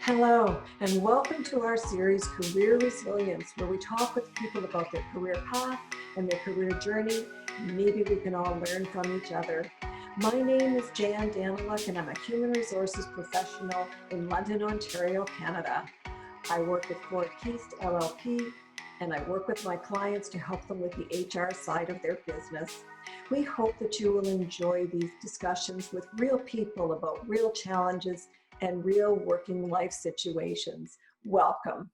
Hello, and welcome to our series, Career Resilience, where we talk with people about their career path and their career journey. Maybe we can all learn from each other. My name is Jan Daniluk, and I'm a human resources professional in London, Ontario, Canada. I work with Ford Keast LLP, and I work with my clients to help them with the HR side of their business. We hope that you will enjoy these discussions with real people about real challenges and real working life situations. Welcome.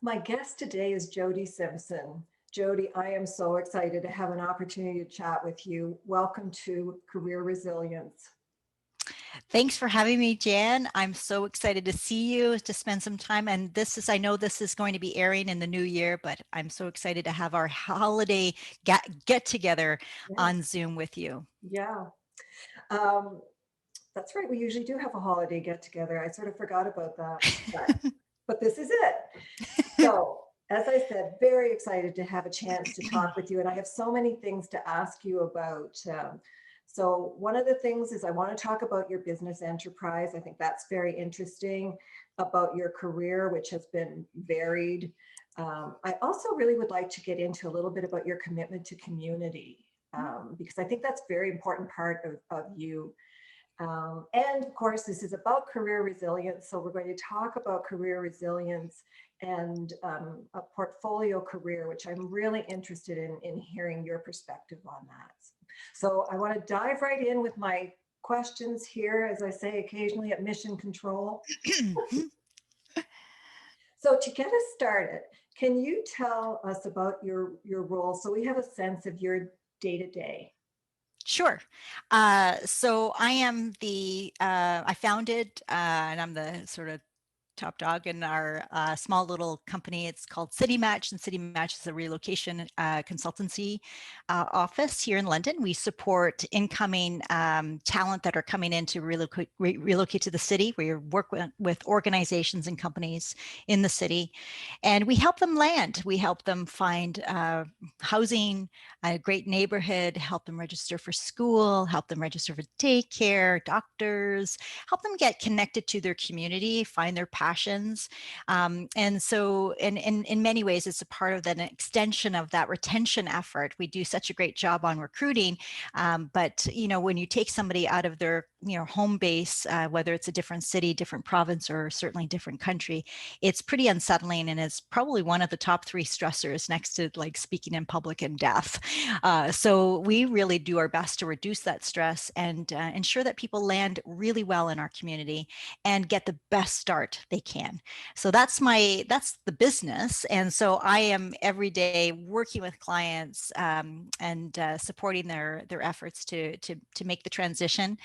My guest today is Jodi Simpson. Jodi, I am so excited to have an opportunity to chat with you. Welcome to Career Resilience. Thanks for having me, Jan. I'm so excited to see you, to spend some time. And I know this is going to be airing in the new year, but I'm so excited to have our holiday get together on Zoom with you. Yeah. That's right. We usually do have a holiday get together. I sort of forgot about that, but this is it. So, as I said, very excited to have a chance to talk with you. And I have so many things to ask you about. So one of the things is I want to talk about your business enterprise. I think that's very interesting, about your career, which has been varied. I also really would like to get into a little bit about your commitment to community, because I think that's a very important part of you. And of course, this is about career resilience. So we're going to talk about career resilience and a portfolio career, which I'm really interested in hearing your perspective on that. So I want to dive right in with my questions here, as I say occasionally at mission control. So to get us started, can you tell us about your role so we have a sense of your day-to-day? Sure. So I founded, and I'm the sort of top dog in our small little company. It's called CityMatch, and CityMatch is a relocation consultancy office here in London. We support incoming talent that are coming in to relocate to the city. We work with organizations and companies in the city, and we help them land. We help them find housing, a great neighborhood, help them register for school, help them register for daycare, doctors, help them get connected to their community, find their passions. And so in many ways, it's a part of an extension of that retention effort. We do such a great job on recruiting. But, when you take somebody out of their, home base, whether it's a different city, different province, or certainly different country, it's pretty unsettling. And it's probably one of the top 3 stressors next to like speaking in public and death. So we really do our best to reduce that stress and ensure that people land really well in our community and get the best start they can. So that's the business. And so I am every day working with clients and supporting their efforts to make the transition.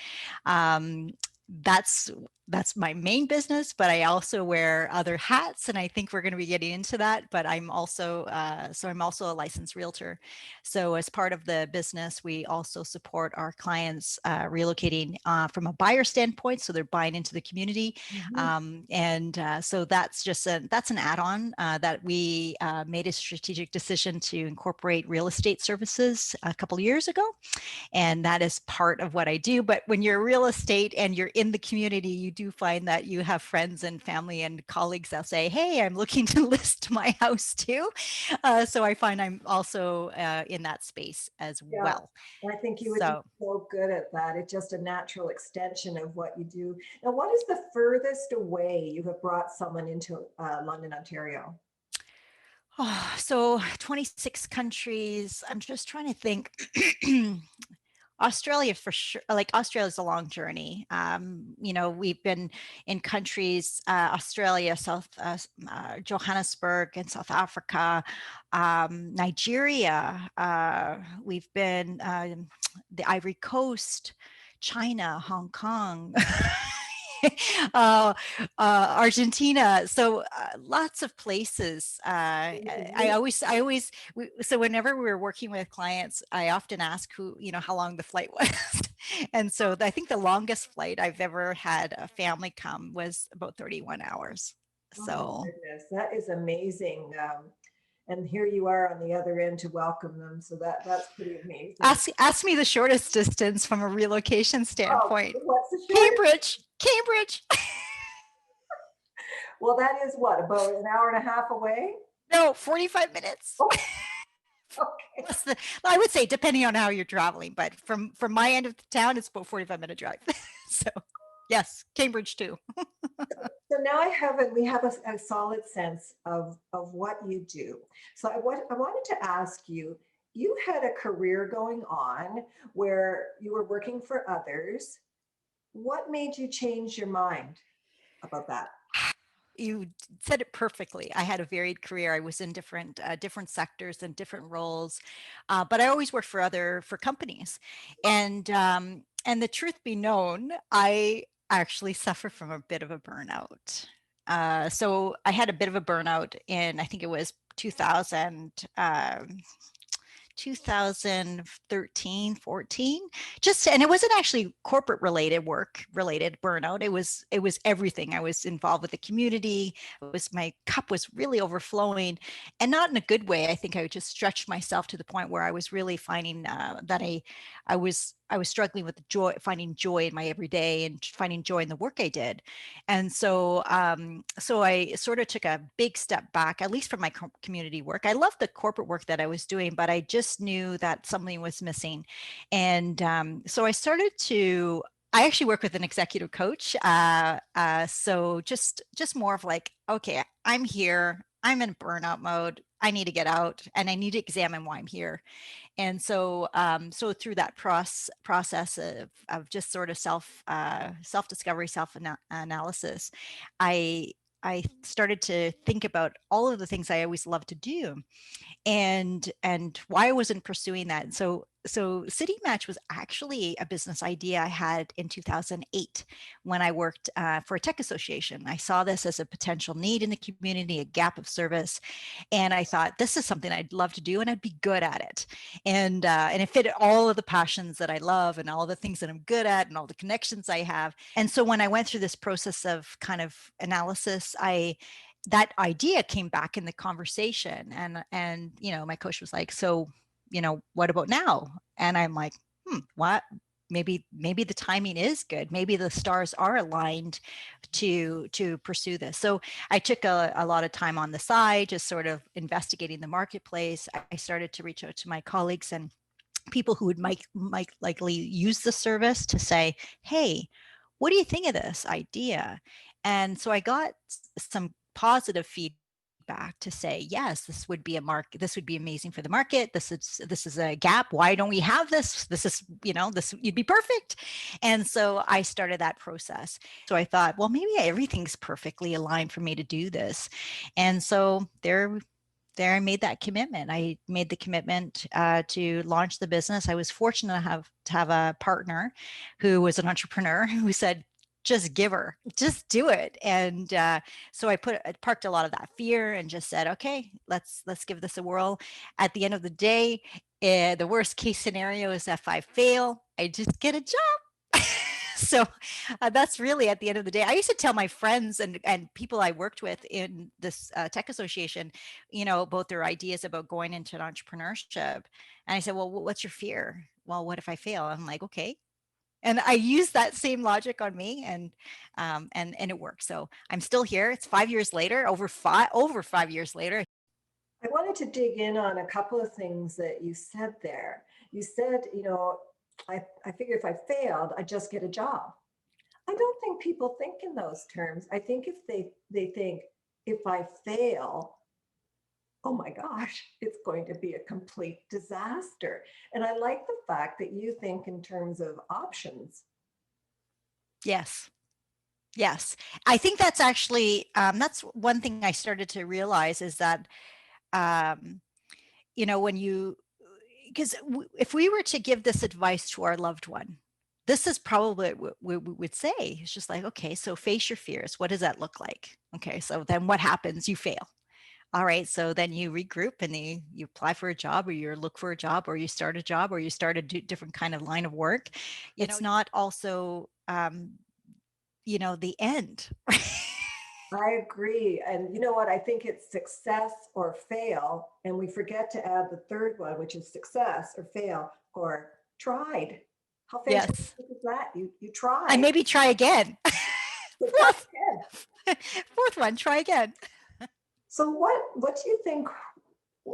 That's my main business, but I also wear other hats, and I think we're going to be getting into that. But I'm also a licensed realtor. So as part of the business, we also support our clients relocating from a buyer standpoint, so they're buying into the community, so that's an add-on that we made a strategic decision to incorporate real estate services a couple of years ago, and that is part of what I do. But when you're real estate and you're in the community, you do find that you have friends and family and colleagues that say, hey, I'm looking to list my house too. So I find I'm also in that space as well. I think you would be so good at that. It's just a natural extension of what you do. Now, what is the furthest away you have brought someone into London, Ontario? So 26 countries. I'm just trying to think. Australia for sure. Like Australia is a long journey. We've been in countries, Australia, Johannesburg and South Africa, Nigeria. We've been the Ivory Coast, China, Hong Kong. Argentina. So lots of places. So whenever we're working with clients, I often ask how long the flight was. And so I think the longest flight I've ever had a family come was about 31 hours. So goodness, that is amazing. And here you are on the other end to welcome them. So that's pretty amazing. Ask me the shortest distance from a relocation standpoint. What's the shortest? Cambridge. Well, that is what, about an hour and a half away? No, 45 minutes. Oh, okay. Plus I would say depending on how you're traveling, but from my end of the town, it's about 45-minute drive. So yes, Cambridge too. So now we have a solid sense of what you do. So I wanted to ask you, you had a career going on where you were working for others. What made you change your mind about that? You said it perfectly. I had a varied career. I was in different sectors and different roles, but I always worked for companies. And the truth be known, I actually suffer from a bit of a burnout. So I had a bit of a burnout in, I think it was 2000, 2013, 14, just, and it wasn't actually corporate related work related burnout. It was everything. I was involved with the community. My cup was really overflowing, and not in a good way. I think I just stretched myself to the point where I was really finding that I was struggling with finding joy in my everyday and finding joy in the work I did. And so I sort of took a big step back, at least from my community work. I loved the corporate work that I was doing, but I just knew that something was missing. And so I actually work with an executive coach. So just more of like, okay, I'm here. I'm in burnout mode. I need to get out and I need to examine why I'm here. And so through that process of just sort of self discovery, analysis, I I started to think about all of the things I always loved to do, and why I wasn't pursuing that. So CityMatch was actually a business idea I had in 2008 when I worked for a tech association. I saw this as a potential need in the community, a gap of service, and I thought this is something I'd love to do and I'd be good at it. And it fit all of the passions that I love and all the things that I'm good at and all the connections I have. And so when I went through this process of kind of analysis, that idea came back in the conversation, and my coach was like, so what about now? And I'm like, what, maybe the timing is good, maybe the stars are aligned to pursue this. So I took a lot of time on the side, just sort of investigating the marketplace. I started to reach out to my colleagues and people who would might likely use the service to say, hey, what do you think of this idea? And so I got some positive feedback to say, yes, this would be this would be amazing for the market. This is a gap. Why don't we have this? This is, this, you'd be perfect. And so I started that process. So I thought, well, maybe everything's perfectly aligned for me to do this. And so there I made that commitment. I made the commitment to launch the business. I was fortunate to have a partner who was an entrepreneur who said, just just do it. And so I parked a lot of that fear and just said, okay, let's give this a whirl. At the end of the day, the worst case scenario is if I fail, I just get a job. So that's really, at the end of the day, I used to tell my friends and people I worked with in this tech association, about their ideas about going into entrepreneurship. And I said, well, what's your fear? Well, what if I fail? I'm like, okay. And I use that same logic on me, and it works. So I'm still here. It's 5 years later, over 5 years later. I wanted to dig in on a couple of things that you said there. You said, I figure if I failed, I just get a job. I don't think people think in those terms. I think if they think, if I fail, oh my gosh, it's going to be a complete disaster. And I like the fact that you think in terms of options. Yes. Yes. I think that's actually, that's one thing I started to realize is that, um, when because if we were to give this advice to our loved one, this is probably what we would say. It's just like, okay, so face your fears. What does that look like? Okay, so then what happens? You fail. All right, so then you regroup and you apply for a job, or you look for a job, or you start a job, or you start a different kind of line of work. It's not also, the end. I agree. And you know what? I think it's success or fail. And we forget to add the third one, which is success or fail or tried. How fantastic Yes. is that? You And tried. maybe try again. So try Fourth, again. fourth one, try again. So what do you think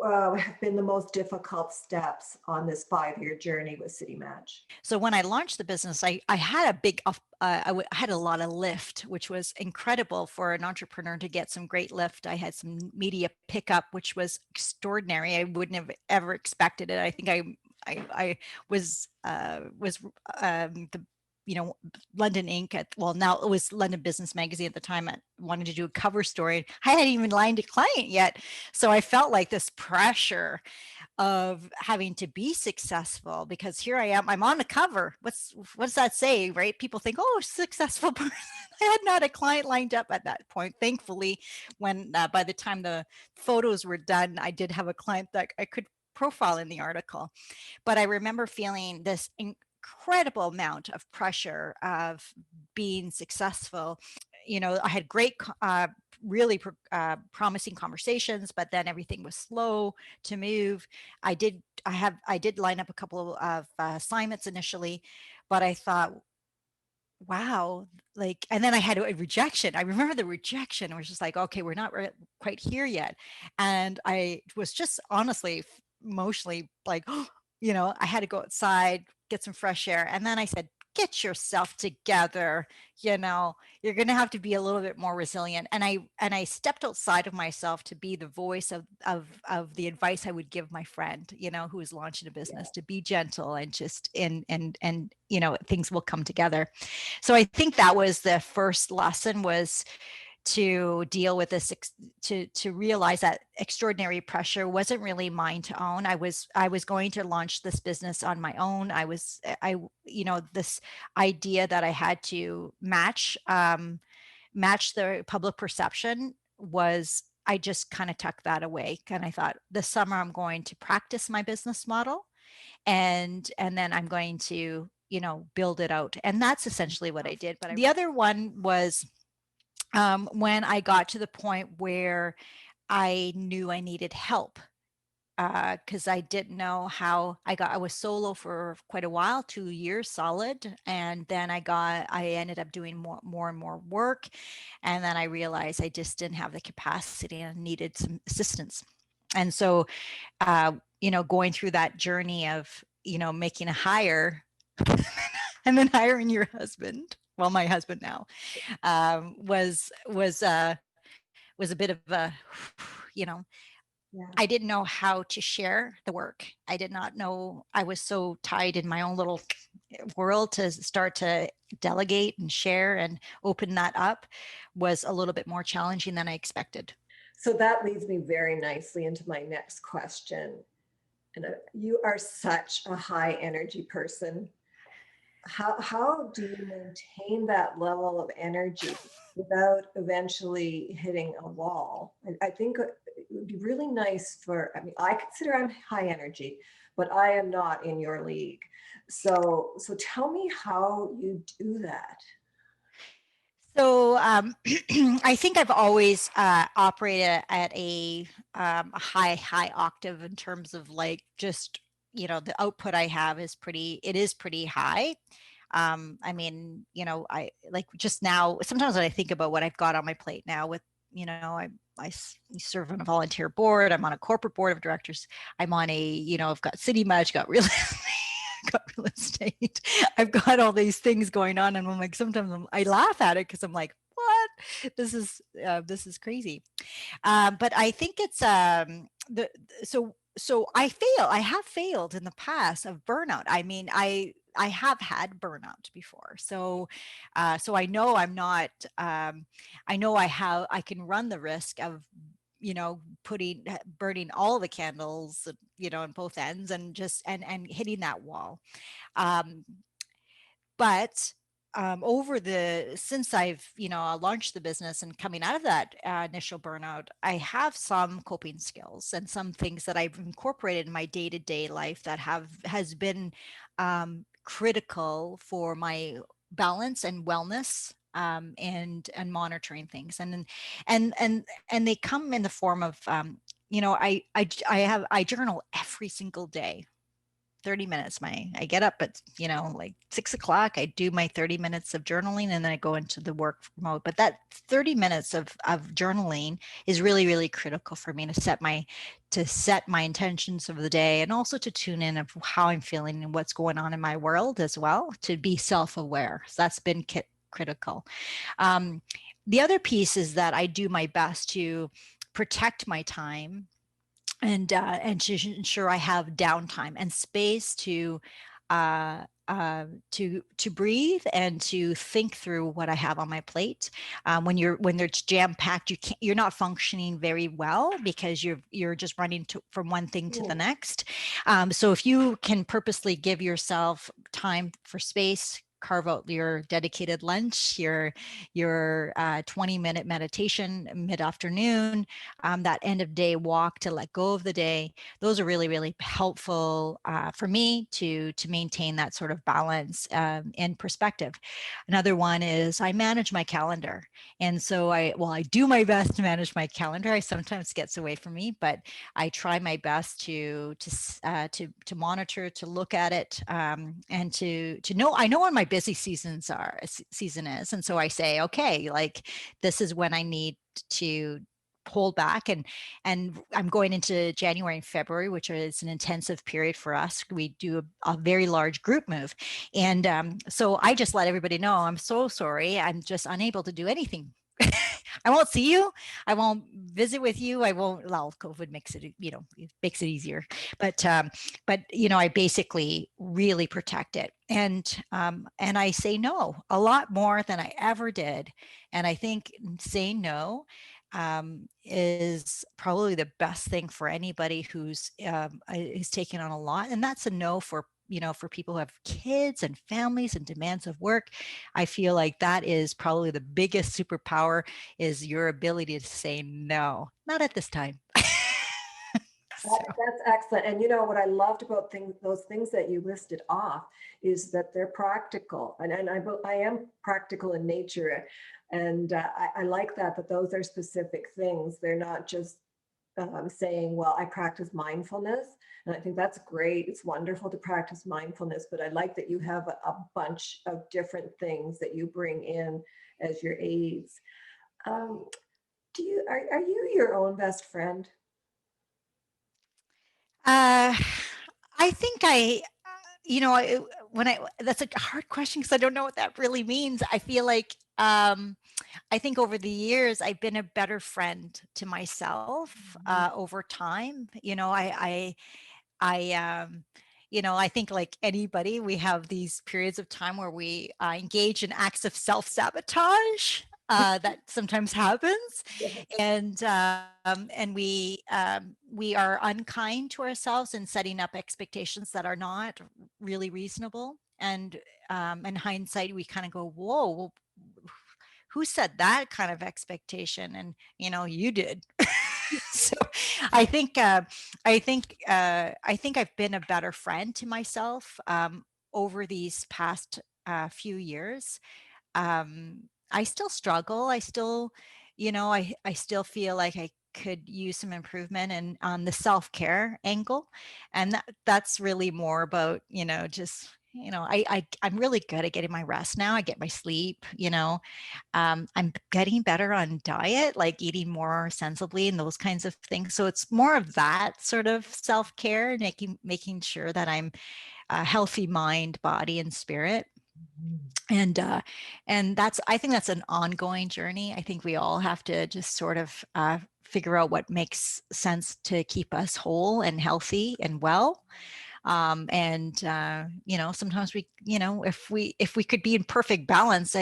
have been the most difficult steps on this 5-year journey with CityMatch? So when I launched the business, I had a big, I had a lot of lift, which was incredible for an entrepreneur to get some great lift. I had some media pickup, which was extraordinary. I wouldn't have ever expected it. I think I was the London Inc. Well, now it was London Business Magazine at the time. I wanted to do a cover story. I hadn't even lined a client yet, so I felt like this pressure of having to be successful because here I am, I'm on the cover. What does that say, right? People think, oh, successful person. I had not a client lined up at that point. Thankfully, when by the time the photos were done, I did have a client that I could profile in the article. But I remember feeling this incredible amount of pressure of being successful. I had great, really promising conversations, but then everything was slow to move. I did line up a couple of assignments initially, but I thought, wow, like, and then I had a rejection. I remember the rejection. It was just like, okay, we're not quite here yet. And I was just honestly, emotionally like, I had to go outside, get some fresh air. And then I said, get yourself together. You're going to have to be a little bit more resilient. And I stepped outside of myself to be the voice of the advice I would give my friend, who is launching a Yeah. business, to be gentle and just, and things will come together. So I think that was the first lesson, was to deal with this, to realize that extraordinary pressure wasn't really mine to own. I was going to launch this business on my own. This idea that I had to match the public perception was, I just kind of tucked that away. And I thought, this summer I'm going to practice my business model, and then I'm going to build it out. And that's essentially what I did. But the other one was, when I got to the point where I knew I needed help, because I didn't know how. I was solo for quite a while, 2 years solid, and then I ended up doing more and more work, and then I realized I just didn't have the capacity and needed some assistance. And so, going through that journey of making a hire and then hiring your husband, well, my husband now, was a bit of a, you know, Yeah. I didn't know how to share the work. I did not know. I was so tied in my own little world. To start to delegate and share and open that up was a little bit more challenging than I expected. So that leads me very nicely into my next question. And you are such a high energy person. How do you maintain that level of energy without eventually hitting a wall? And I think it would be really nice for, I mean, I consider I'm high energy, but I am not in your league. So tell me how you do that. So, I think I've always operated at a high octave, in terms of, like, just, the output I have it is pretty high. I mean, I like, just now, sometimes when I think about what I've got on my plate now, with, I serve on a volunteer board. I'm on a corporate board of directors. I'm on I've got CityMatch, got real got real estate. I've got all these things going on, and I'm like, sometimes I laugh at it because I'm like, what? This is crazy. But I think it's the so I have failed in the past of burnout. I mean, I have had burnout before. So I know I'm not, I know I can run the risk of, burning all the candles, in both ends, and just, and hitting that wall. Um, but over the since I've launched the business and coming out of that initial burnout, I have some coping skills and some things that I've incorporated in my day-to-day life that has been critical for my balance and wellness, and monitoring things, and they come in the form of, I journal every single day. 30 minutes. I get up at, like 6 o'clock, I do my 30 minutes of journaling and then I go into the work mode. But that 30 minutes of journaling is really, really critical for me to set my intentions of the day, and also to tune in of how I'm feeling and what's going on in my world as well, to be self-aware. So that's been critical. Um, the other piece is that I do my best to protect my time and to ensure I have downtime and space to breathe and to think through what I have on my plate. When they're jam packed, you're not functioning very well because you're just running from one thing to the next. So if you can purposely give yourself time for space, carve out your dedicated lunch, your 20-minute meditation mid-afternoon, that end of day walk to let go of the day. Those are really, really helpful for me to maintain that sort of balance and perspective. Another one is I manage my calendar. And so I do my best to manage my calendar. I sometimes gets away from me, but I try my best to monitor, to look at it, and to know. I know when my busy season is, and so I say, okay, like this is when I need to hold back, and I'm going into January and February, which is an intensive period for us. We do a very large group move, and so I just let everybody know, I'm so sorry, I'm just unable to do anything. I won't see you. I won't visit with you. I won't. Well, COVID makes it, it makes it easier. But I basically really protect it, and I say no a lot more than I ever did. And I think saying no is probably the best thing for anybody who's taking on a lot, and that's a no for people who have kids and families and demands of work. I feel like that is probably the biggest superpower, is your ability to say no, not at this time. So. That's excellent. And what I loved about those things that you listed off is that they're practical. And I am practical in nature. And I like that those are specific things. They're not just saying, well, I practice mindfulness. And I think that's great. It's wonderful to practice mindfulness, but I like that you have a bunch of different things that you bring in as your aids. Um, are you your own best friend? Uh, I think when that's a hard question because I don't know what that really means. I feel like, I think over the years, I've been a better friend to myself over time. I think like anybody, we have these periods of time where we engage in acts of self-sabotage. That sometimes happens, and we are unkind to ourselves and setting up expectations that are not really reasonable. And in hindsight, we kind of go, "Whoa, well, who set that kind of expectation?" And you did. So I think I've been a better friend to myself over these past few years. I still struggle. I still feel like I could use some improvement and on the self-care angle. And that's really more about, just, I'm really good at getting my rest now. I get my sleep. I'm getting better on diet, like eating more sensibly and those kinds of things. So it's more of that sort of self-care, making sure that I'm a healthy mind, body, and spirit. And I think that's an ongoing journey. I think we all have to just sort of figure out what makes sense to keep us whole and healthy and well. Sometimes if we could be in perfect balance,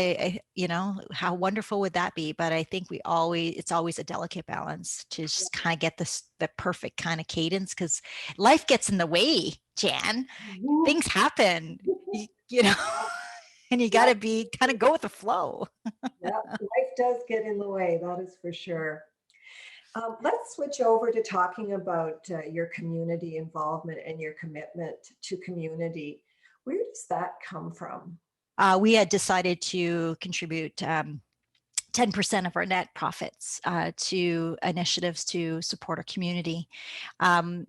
how wonderful would that be? But I think it's always a delicate balance to just kind of get the perfect kind of cadence, because life gets in the way, Jan. Things happen, you know, and you got to be kind of go with the flow. Yeah, life does get in the way, that is for sure. Let's switch over to talking about your community involvement and your commitment to community. Where does that come from? We had decided to contribute 10% of our net profits to initiatives to support our community. And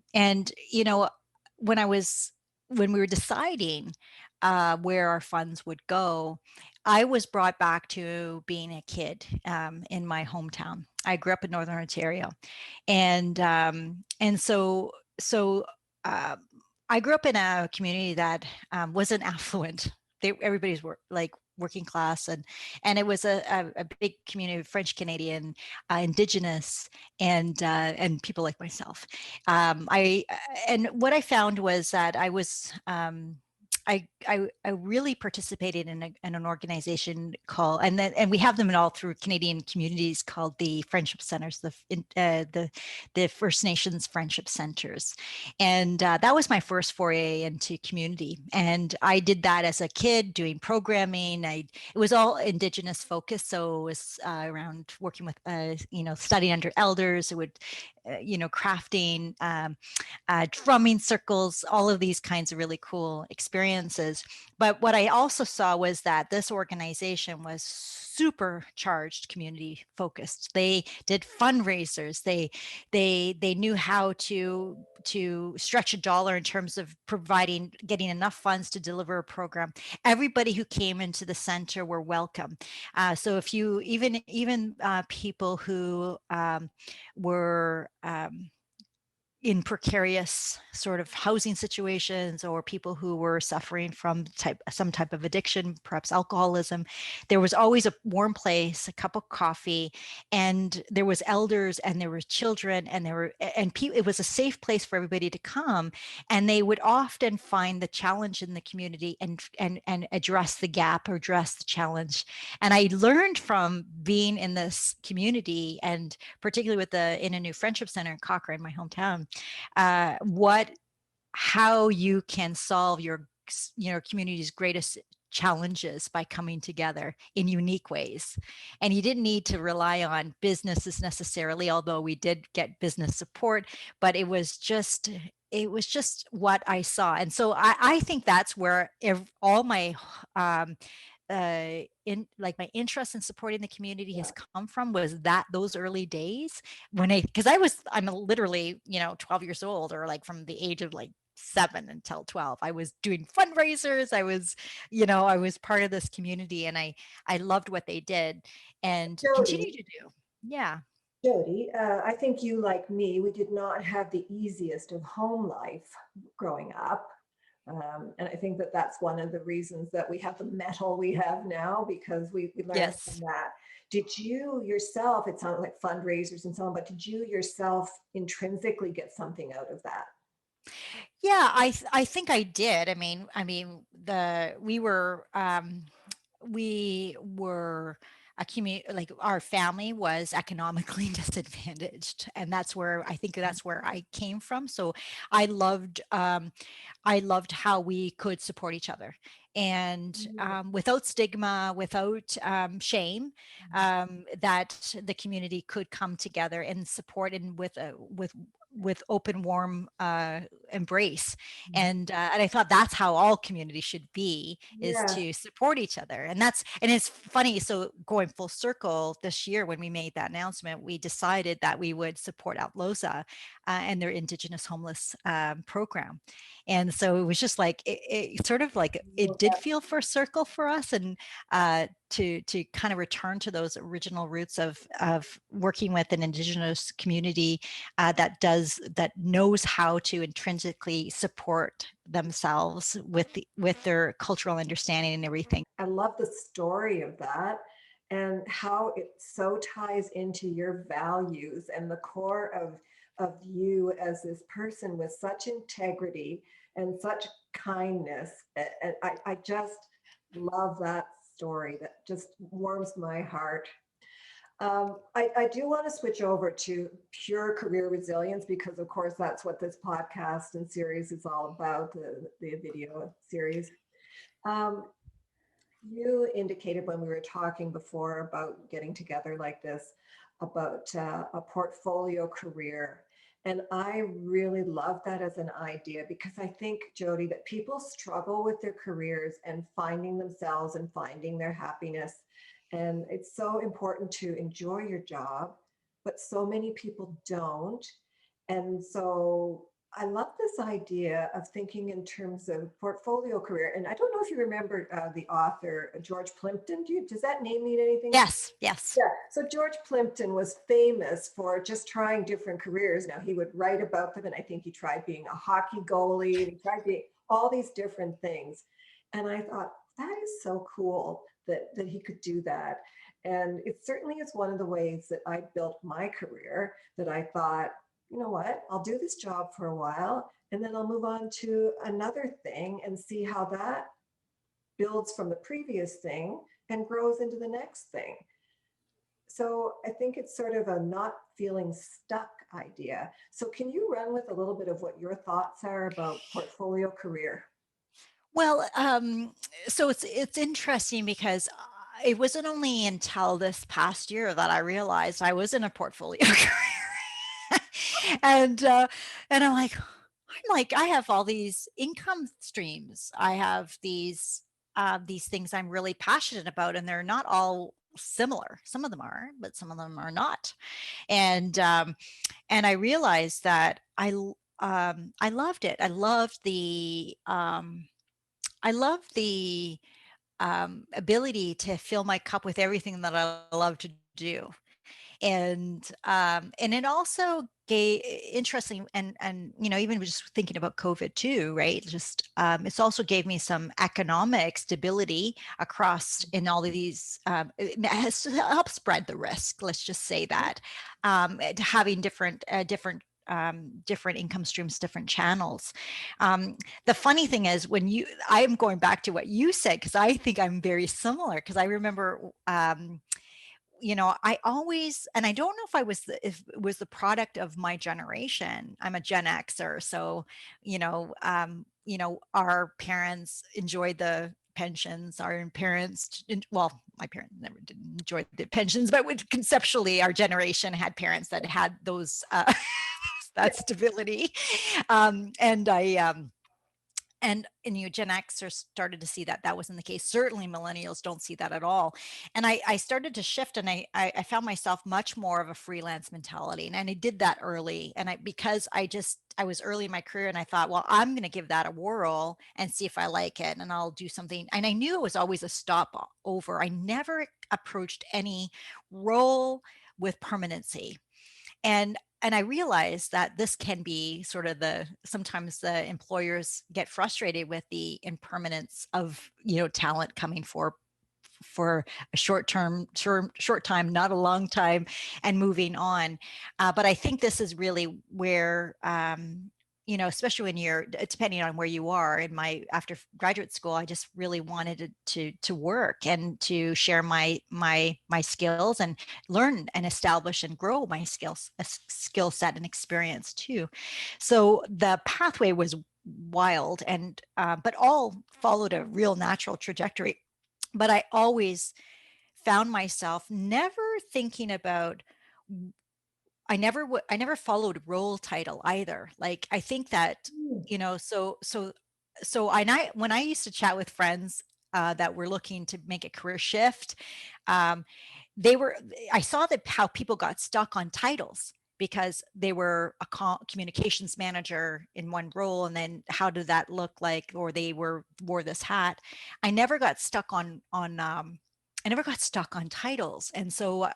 when I was when we were deciding where our funds would go, I was brought back to being a kid in my hometown. I grew up in Northern Ontario, and so uh, I grew up in a community that wasn't affluent. Everybody's like working class, and it was a big community of French Canadian, Indigenous, and people like myself. I and what I found was that I was I really participated in an organization called, and we have them in all through Canadian communities, called the Friendship Centers, the First Nations Friendship Centers, and that was my first foray into community. And I did that as a kid, doing programming. It was all Indigenous focused, so it was around working with studying under elders. It would crafting, drumming circles, all of these kinds of really cool experiences. But what I also saw was that this organization was supercharged community focused. They did fundraisers. They knew how to stretch a dollar in terms of getting enough funds to deliver a program. Everybody who came into the center were welcome. So if you even people who were in precarious sort of housing situations, or people who were suffering from some type of addiction, perhaps alcoholism, there was always a warm place, a cup of coffee, and there was elders, and there were children, and it was a safe place for everybody to come, and they would often find the challenge in the community and address the gap or address the challenge. And I learned from being in this community, and particularly with the Innu Friendship Center in Cochrane, my hometown, what how you can solve your community's greatest challenges by coming together in unique ways. And you didn't need to rely on businesses necessarily, although we did get business support, but it was just what I saw. And so I think that's where all my in like my interest in supporting the community has come from, was that those early days when because I'm literally 12 years old, or like from the age of like 7 until 12, I was doing fundraisers. I was part of this community, and I loved what they did and Jodi, continue to do. Yeah. Jodi, I think you, like me, we did not have the easiest of home life growing up. And I think that that's one of the reasons that we have the metal we have now, because we learned from Yes. that. Did you yourself, it sounded like fundraisers and so on, but did you yourself intrinsically get something out of that? Yeah, I think I did. I mean, the we were a community, like our family was economically disadvantaged, and that's where I came from. So I loved um I loved how we could support each other, and Mhm. without stigma, without shame, that the community could come together and support, and with open, warm embrace. And I thought that's how all community should be, is Yeah, to support each other. And it's funny. So going full circle, this year when we made that announcement, we decided that we would support Outloza and their Indigenous homeless program. And so it was just like it sort of like it did feel for circle for us, and to kind of return to those original roots of working with an Indigenous community that knows how to intrinsically support themselves with their cultural understanding and everything. I love the story of that and how it so ties into your values and the core of you as this person with such integrity and such kindness. And I just love that story. That just warms my heart. I do want to switch over to pure career resilience, because, of course, that's what this podcast and series is all about, the video series. Um, you indicated when we were talking before about getting together like this, about a portfolio career. And I really love that as an idea, because I think, Jodi, that people struggle with their careers and finding themselves and finding their happiness. And it's so important to enjoy your job, but so many people don't. And so I love this idea of thinking in terms of portfolio career. And I don't know if you remember the author, George Plimpton. Does that name mean anything? Yes, yes. Yeah. So George Plimpton was famous for just trying different careers. Now he would write about them, and I think he tried being a hockey goalie, and he tried being all these different things. And I thought that is so cool that he could do that. And it certainly is one of the ways that I built my career. That I thought, you know what, I'll do this job for a while, and then I'll move on to another thing and see how that builds from the previous thing and grows into the next thing. So I think it's sort of a not feeling stuck idea. So can you run with a little bit of what your thoughts are about portfolio career? Well, so it's interesting because it wasn't only until this past year that I realized I was in a portfolio career, and and I'm like I have all these income streams. I have these things I'm really passionate about, and they're not all similar. Some of them are, but some of them are not. And I realized that I loved it. I love the ability to fill my cup with everything that I love to do. And it also gave interesting and even just thinking about COVID too, right? Just it's also gave me some economic stability across in all of these. It has to help spread the risk. Let's just say that having different income streams, different channels. The funny thing is I'm going back to what you said, because I think I'm very similar, because I remember, I always, and I don't know if it was the product of my generation. I'm a Gen Xer, so our parents enjoyed the pensions. Our parents, well, my parents never did enjoy the pensions, but conceptually, our generation had parents that had those that stability. And I and Gen Xers started to see that that wasn't the case. Certainly millennials don't see that at all. And I started to shift, and I found myself much more of a freelance mentality. And I did that early. And because I was early in my career, and I thought, well, I'm going to give that a whirl and see if I like it, and I'll do something. And I knew it was always a stop over. I never approached any role with permanency. And I realized that this can be sort of sometimes the employers get frustrated with the impermanence of talent coming for a short time, not a long time, and moving on. But I think this is really where, especially when you're, depending on where you are. In my after graduate school, I just really wanted to work and to share my skills and learn and establish and grow my skill set and experience too. So the pathway was wild, and but all followed a real natural trajectory. But I always found myself never thinking about, I never followed role title either. Like, I think that, Hmm. when I used to chat with friends that were looking to make a career shift, um, they were, I saw that how people got stuck on titles because they were a communications manager in one role, and then how did that look like, or they wore this hat. I never got stuck I never got stuck on titles. And so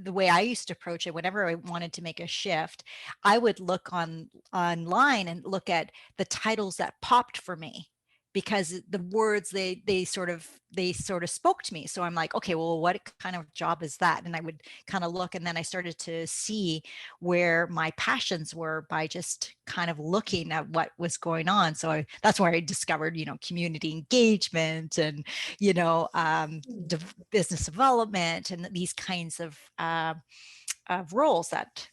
the way I used to approach it, whenever I wanted to make a shift, I would look online and look at the titles that popped for me, because the words they sort of spoke to me. So I'm like, okay, well, what kind of job is that? And I would kind of look, and then I started to see where my passions were by just kind of looking at what was going on. So that's where I discovered, community engagement, and business development, and these kinds of roles that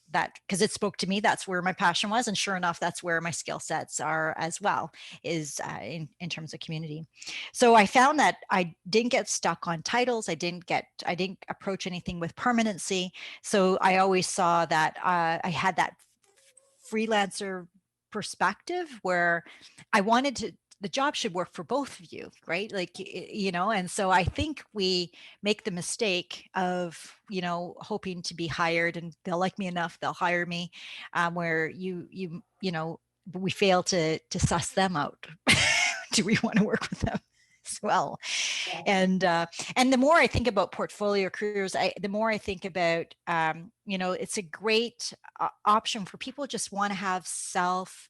because it spoke to me. That's where my passion was, and sure enough, that's where my skill sets are as well, is in terms of community. So I found that I didn't get stuck on titles. I didn't approach anything with permanency. So I always saw that I had that freelancer perspective, where I wanted the job should work for both of you, right? Like, and so I think we make the mistake of, hoping to be hired and they'll like me enough, they'll hire me, where we fail to suss them out. Do we want to work with them as well? Yeah. And the more I think about portfolio careers, the more I think about, it's a great option for people who just want to have self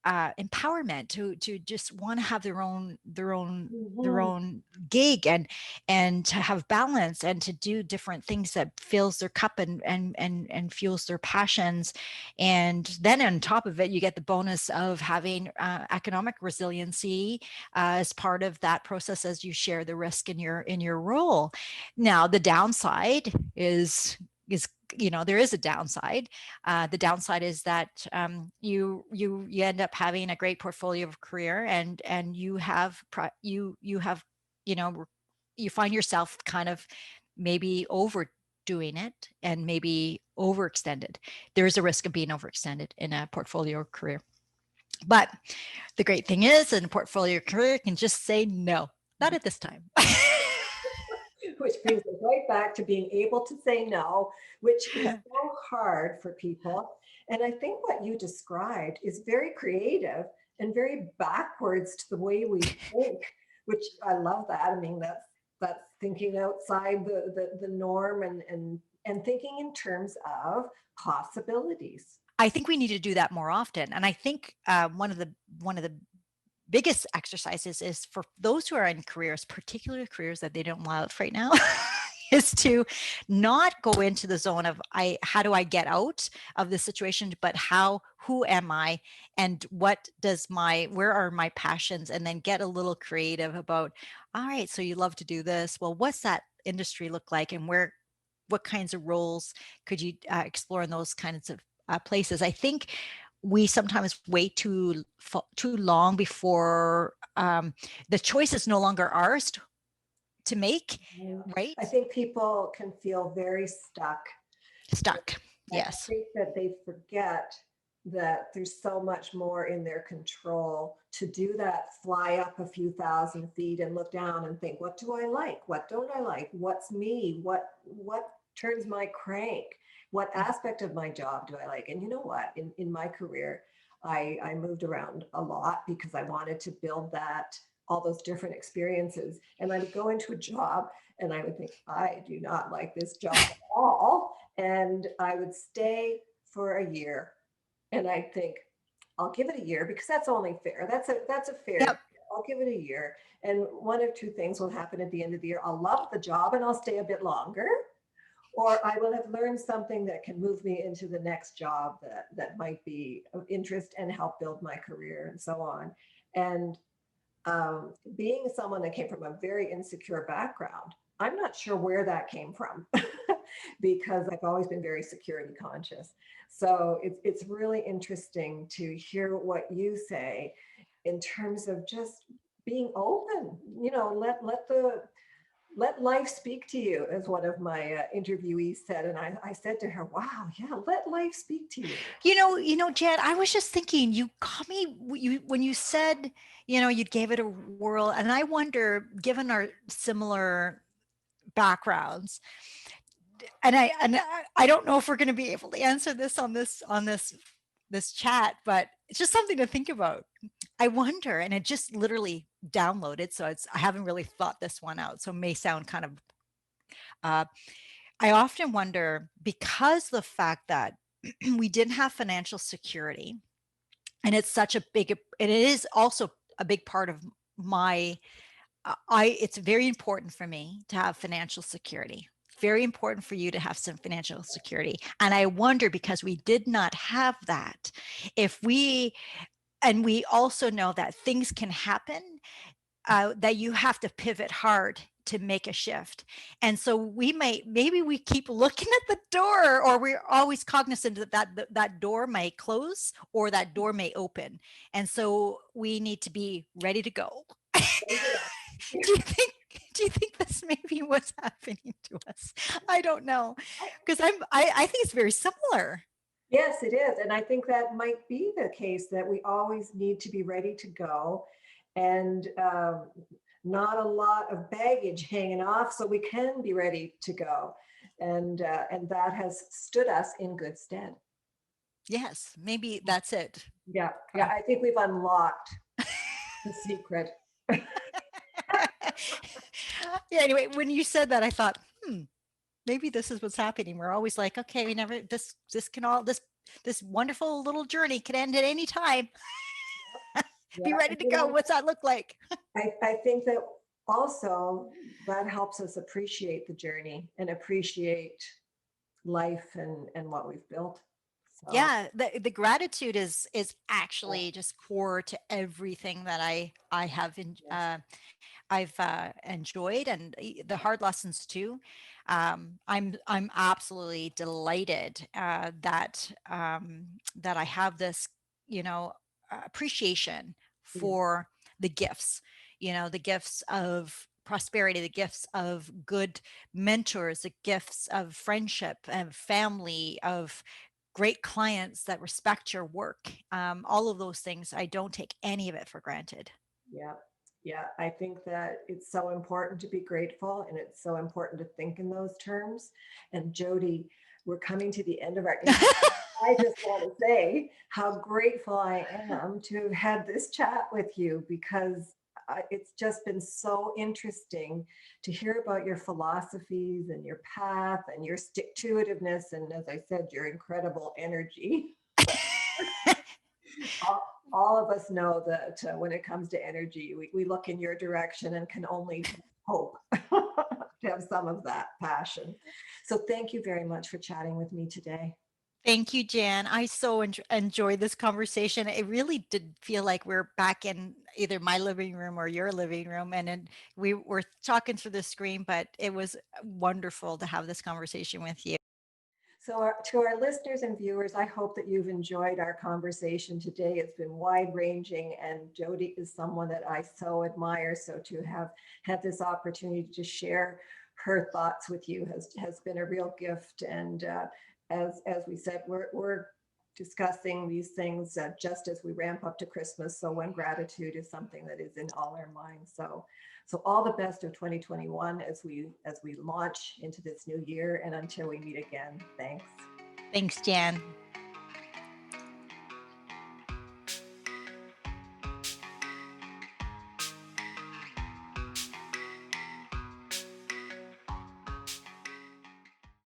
empowerment, to just want to have their Mhm. own gig, and to have balance, and to do different things that fills their cup, and fuels their passions. And then on top of it, you get the bonus of having economic resiliency as part of that process, as you share the risk in your role. Now the downside is there is a downside. The downside is that you end up having a great portfolio of career, and you have you find yourself kind of maybe overdoing it, and maybe overextended. There is a risk of being overextended in a portfolio career. But the great thing is, in a portfolio career, can just say no, not at this time. Which brings us right back to being able to say no, which is so hard for people. And I think what you described is very creative and very backwards to the way we think, which I love that. I mean, that's thinking outside the norm, and thinking in terms of possibilities. I think we need to do that more often. And I think one of the biggest exercises is for those who are in careers, particularly careers that they don't love right now, is to not go into the zone of how do I get out of this situation, but who am I, and where are my passions, and then get a little creative about, all right, so you love to do this. Well, what's that industry look like, and what kinds of roles could you explore in those kinds of places? I think we sometimes wait too long before the choice is no longer ours to make, right? I think people can feel very stuck. Stuck. I Yes. think that they forget that there's so much more in their control to do that fly up a few thousand feet and look down and think, what do I like? What don't I like? What's me? What turns my crank? What aspect of my job do I like? And you know what? In my career, I moved around a lot because I wanted to build all those different experiences. And I would go into a job and I would think, I do not like this job at all. And I would stay for a year and I'd think, I'll give it a year because that's only fair. That's a fair. Yep. I'll give it a year. And one of two things will happen at the end of the year. I'll love the job and I'll stay a bit longer, or I will have learned something that can move me into the next job that might be of interest and help build my career and so on. And being someone that came from a very insecure background, I'm not sure where that came from because I've always been very security conscious. So it's really interesting to hear what you say in terms of just being open. Let life speak to you, as one of my interviewees said. And I said to her, wow, yeah, let life speak to you. Jan, I was just thinking, you caught me when you said, you gave it a whirl. And I wonder, given our similar backgrounds, and I don't know if we're going to be able to answer this on this chat, but it's just something to think about. I wonder, and it just literally downloaded, so I haven't really thought this one out, so it may sound kind of uh, I often wonder, because the fact that we didn't have financial security, and it is also a big part of my, it's very important for me to have financial security. Very important for you to have some financial security. And I wonder, because we did not have that, and we also know that things can happen, that you have to pivot hard to make a shift. And so maybe we keep looking at the door, or we're always cognizant that door may close or that door may open. And so we need to be ready to go. do you think do you think this may be what's happening to us? I don't know, because I think it's very similar. Yes, it is. And I think that might be the case, that we always need to be ready to go, and not a lot of baggage hanging off, so we can be ready to go. And that has stood us in good stead. Yes, maybe that's it. Yeah. Yeah. Uh, I think we've unlocked the secret. yeah, anyway, when you said that, I thought, maybe this is what's happening. We're always like, okay, we never this can all this wonderful little journey can end at any time. Be Yeah. ready And to go. What's that look like? I think that also that helps us appreciate the journey and appreciate life and what we've built. So, Yeah, the gratitude is actually just core to everything that I have yes. I've enjoyed, and the hard lessons too. I'm absolutely delighted that I have this, appreciation Yeah. for the gifts, the gifts of prosperity, the gifts of good mentors, the gifts of friendship and family, of great clients that respect your work. All of those things, I don't take any of it for granted. Yeah. Yeah. I think that it's so important to be grateful, and it's so important to think in those terms. And Jodi, we're coming to the end of our interview. I just want to say how grateful I am to have had this chat with you, because it's just been so interesting to hear about your philosophies and your path and your stick to itiveness. And as I said, your incredible energy. All of us know that when it comes to energy, we look in your direction and can only hope to have some of that passion. So thank you very much for chatting with me today. Thank you, Jan. I so enjoyed this conversation. It really did feel like we're back in either my living room or your living room, and then we were talking through the screen, but it was wonderful to have this conversation with you. So, to our listeners and viewers, I hope that you've enjoyed our conversation today. It's been wide ranging, and Jodi is someone that I so admire. So, to have had this opportunity to share her thoughts with you has been a real gift. And as we said, we're discussing these things just as we ramp up to Christmas. So, when gratitude is something that is in all our minds. So all the best of 2021 as we launch into this new year, and until we meet again, thanks. Thanks, Jan.